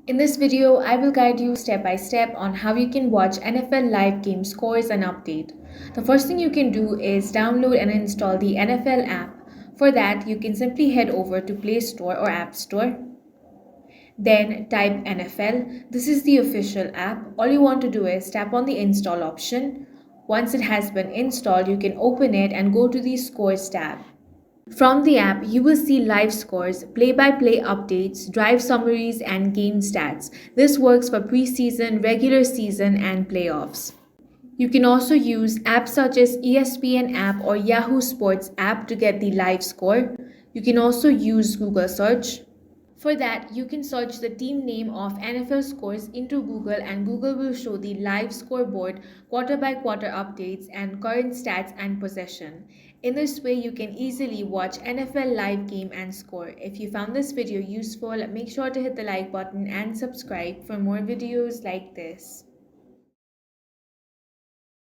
In this video, I will guide you step by step on how you can watch NFL live game scores and update. The first thing you can do is download and install the NFL app. For that, you can simply head over to Play Store or App Store. Then type NFL. This is the official app. All you want to do is tap on the install option. Once it has been installed, you can open it and go to the Scores tab. From the app, you will see live scores, play by play updates, drive summaries, and game stats. This works for preseason, regular season, and playoffs. You can also use apps such as ESPN app or Yahoo Sports app to get the live score. You can also use Google search. For that, you can search the team name of NFL scores into Google and Google will show the live scoreboard, quarter by quarter updates, and current stats and possession. In this way, you can easily watch NFL live game and score. If you found this video useful, make sure to hit the like button and subscribe for more videos like this.